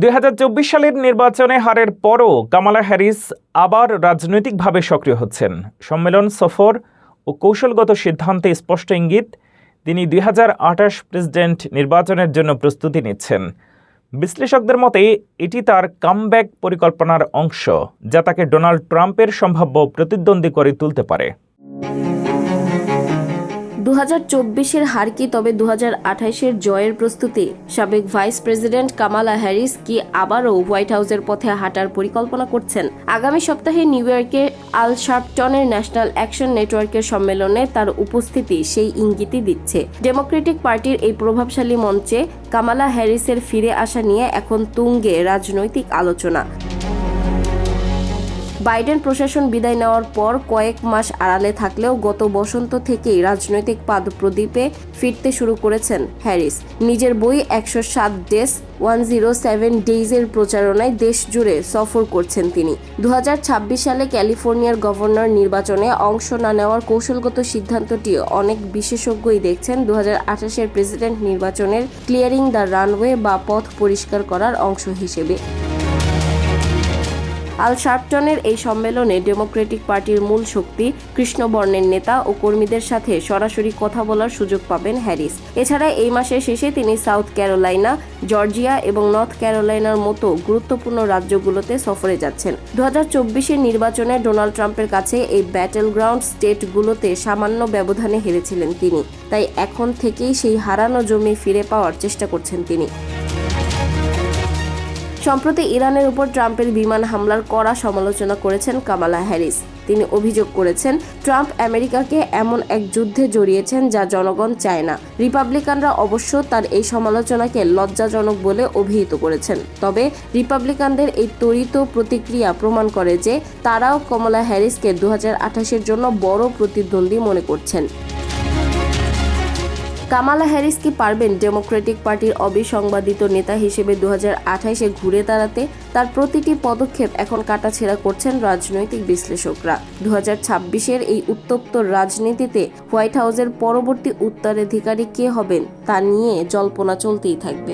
2024 সালের নির্বাচনে হারের পরও কামালা হ্যারিস আবার রাজনৈতিকভাবে সক্রিয় হচ্ছেন। সম্মেলন সফর ও কৌশলগত সিদ্ধান্তে স্পষ্ট ইঙ্গিত তিনি 2028 প্রেসিডেন্ট নির্বাচনের জন্য প্রস্তুতি নিচ্ছেন। বিশ্লেষকদের মতে এটি তার কামব্যাক পরিকল্পনার অংশ, যা তাকে ডোনাল্ড ট্রাম্পের সম্ভাব্য প্রতিদ্বন্দ্বী করে তুলতে পারে। 2024-এর হার কি তবে 2028-এর জয়ের প্রস্তুতি? সাবেক ভাইস প্রেসিডেন্ট কামালা হ্যারিস কি আবারও হোয়াইট হাউসের পথে হাঁটার পরিকল্পনা করছেন? আগামী সপ্তাহে নিউ ইয়র্কের আল শার্পটনের ন্যাশনাল অ্যাকশন নেটওয়ার্কের সম্মেলনে তার উপস্থিতি সেই ইঙ্গিতই দিচ্ছে। ডেমোক্রেটিক পার্টির এই প্রভাবশালী মঞ্চে কামালা হ্যারিসের ফিরে আসা নিয়ে এখন তুঙ্গে রাজনৈতিক আলোচনা। বাইডেন প্রশাসন বিদায় নেওয়ার পর কয়েক মাস আড়ালে থাকলেও গত বসন্ত থেকেই রাজনৈতিক পাদপ্রদীপে ফিরতে শুরু করেছেন হ্যারিস। নিজের বই 107 ডেজ 107 ডেইজের প্রচারণায় দেশ জুড়ে সফর করছেন তিনি। 2026 সালে ক্যালিফোর্নিয়ার গভর্নর নির্বাচনে অংশ না নেওয়ার কৌশলগত সিদ্ধান্তটি অনেক বিশেষজ্ঞই দেখছেন 2028-এর প্রেসিডেন্ট নির্বাচনের ক্লিয়ারিং দ্য রানওয়ে বা পথ পরিষ্কার করার অংশ হিসেবে। আল শার্পটনের এই সম্মেলনে ডেমোক্রেটিক পার্টির মূল শক্তি, কৃষ্ণবর্ণের নেতা ও কর্মীদের সাথে সরাসরি কথা বলার সুযোগ পাবেন হ্যারিস। এছাড়া এই মাসের শেষে তিনি সাউথ ক্যারোলাইনা, জর্জিয়া এবং নর্থ ক্যারোলাইনার মতো গুরুত্বপূর্ণ রাজ্যগুলোতে সফরে যাচ্ছেন। 2024-এর নির্বাচনে ডোনাল্ড ট্রাম্পের কাছে এই ব্যাটেল গ্রাউন্ড স্টেটগুলোতে সামান্য ব্যবধানে হেরেছিলেন তিনি, তাই এখন থেকেই সেই হারানো জমি ফিরে পাওয়ার চেষ্টা করছেন তিনি। সম্প্রতি ইরানের উপর ট্রাম্পের বিমান হামলার কড়া সমালোচনা করেছেন কামালা হ্যারিস। তিনি অভিযোগ করেছেন, ট্রাম্প আমেরিকাকে এমন এক যুদ্ধে জড়িয়েছেন যা জনগণ চায় না। রিপাবলিকানরা অবশ্য তার এই সমালোচনাকে লজ্জাজনক বলে অভিহিত করেছেন। তবে রিপাবলিকানদের এই ত্বরিত প্রতিক্রিয়া প্রমাণ করে যে তারাও কামালা হ্যারিসকে 2028-এর জন্য বড় প্রতিদ্বন্দ্বী মনে করছেন। কামালা হ্যারিস কি পারবেন ডেমোক্রেটিক পার্টির অবিসংবাদিত নেতা হিসেবে 2028-এ ঘুরে দাঁড়াতে? তার প্রতিটি পদক্ষেপ এখন কাটাছেঁড়া করছেন রাজনৈতিক বিশ্লেষকরা। 2026-এর এই উত্তপ্ত রাজনীতিতে হোয়াইট হাউসের পরবর্তী উত্তরাধিকারী কে হবেন তা নিয়ে জল্পনা চলতেই থাকবে।